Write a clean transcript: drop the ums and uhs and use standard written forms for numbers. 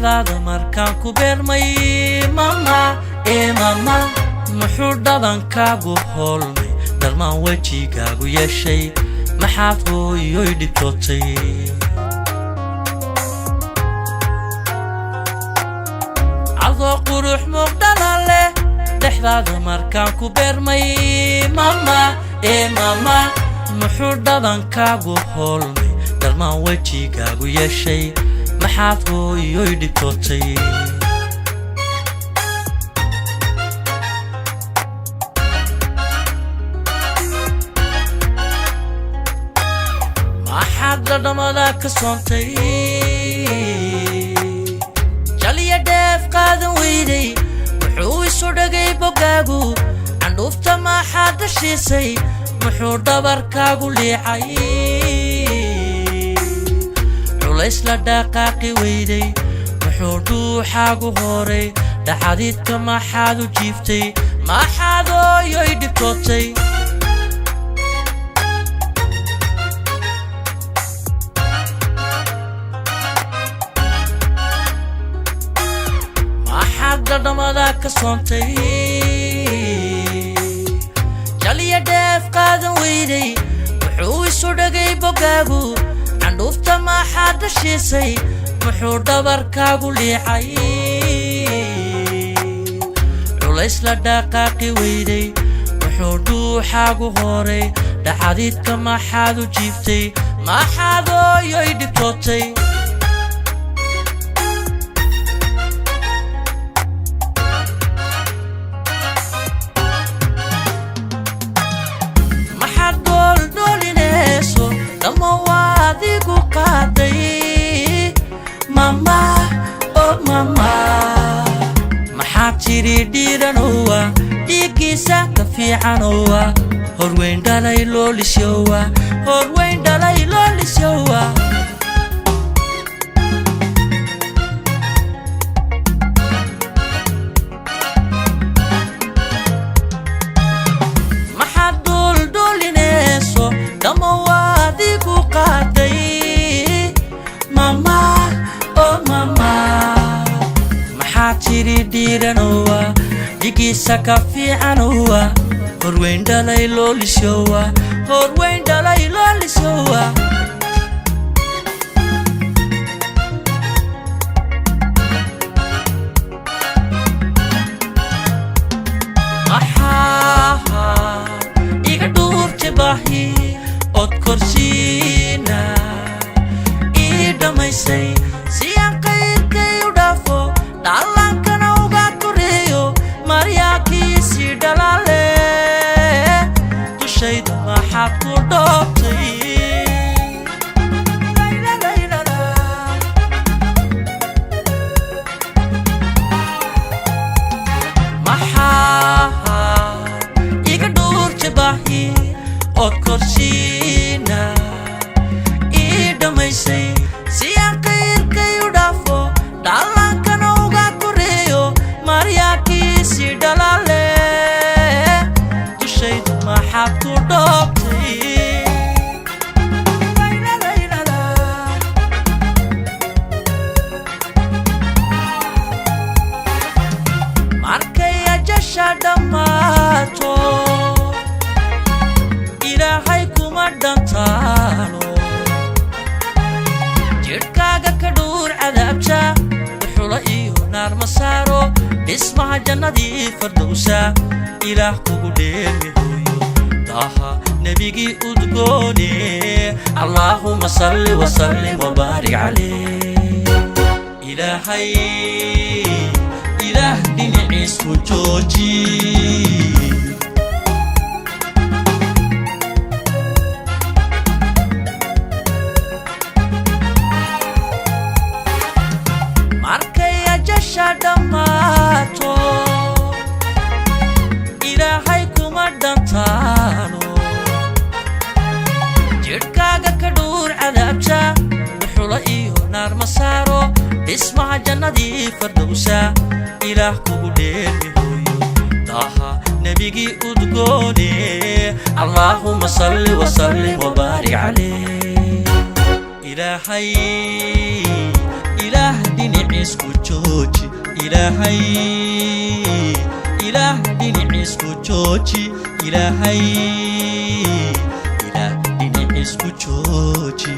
dhexdaada markaan ku beermay mama mama muxuu dhadankaagu hoolmay dhalmaan wejigaagu yeeshay maxaad hooyoy dhibtootay adoo qurux muuqdana leh dhexdaada markaan ku beermay mama mama muxuu dhadankaagu hoolmay dhalmaan wejigaagu yeeshay maxaad hooyoy dhibtootay dhadhamada ka soontay jaliya dheef qaadan weyday wuxuu isu dhagay bogaagu candhuufta maxaad dhashiisay muxuu dhabarkaagu liicay culays la dhaqaaqi weyday muxuu dhuuxaagu horay dhaxadiidka maxaad u jiiftay maxaad hooyoy dhibtootay dhadhamada ka soontay jaliya dheef qaadan weyday wuxuu isu dhagay bogaagu candhuufta maxaad dhashiisay muxuu dhabarkaagu liicay culays la dhaqaaqi weyday muxuu dhuuxaagu horay dhaxadiidka maxaad u jiiftay maxaad hooyoy dhibtootay mama mama maxaad tiri dhiiranowa dhiiggiisa ka fiicanowa horweyn dhalay loo lisyowa horweyn dhalay loo lisyowa maxaad duldhulinayso dhammawaadigu qaaday mama mama maxaad tiri dhiiranowa dhiiggiisa ka fiicanowa horweyn dhalay loo lisyowa horweyn dhalay loo lisyowa iga dhuurta baahi od korsiina ii dhamaysay siyaan qayrkay u dhaafo dhallaankana uga koreeyo maryaankiisii dhalaale dushayda maxaad ku dhoobtay maxaad iga dhuurta baahi od korsiina ii dhamaysay siyaan qayrkay u dhaafo dhallaankana uga koreeyo maryaankiisii dhalaale dushayda maxaad ku dhoobtay markay ajasha dhammaato ilaahay kuma dhantaano jidhkaaga ka dhuur cadaabta dhuxula iyo naar ma saaro dhismaha jannadii fardowsa ilaah kugu dheelmi hooyo daaha nebigii udgoone allaahuma salli wasallim wabaarik calayh ilaahay ilaah dhinaciisku jooji markay ajasha dhammaato ilaahay kuma dhantaano jidhkaaga ka dhuur cadaabta dhuxula iyo naar ma saaro dhismaha jannadii fardowsa ilaah kugu dheelmi hooyo daaha nebigii udgoone allaahuma salli wasallim wabaarik calayh ilaahay ilaah dhinaci dhinaciisku jooji ilaahay ilaah dhinaciisku jooji ilaahay ilaah dhinaciisku jooji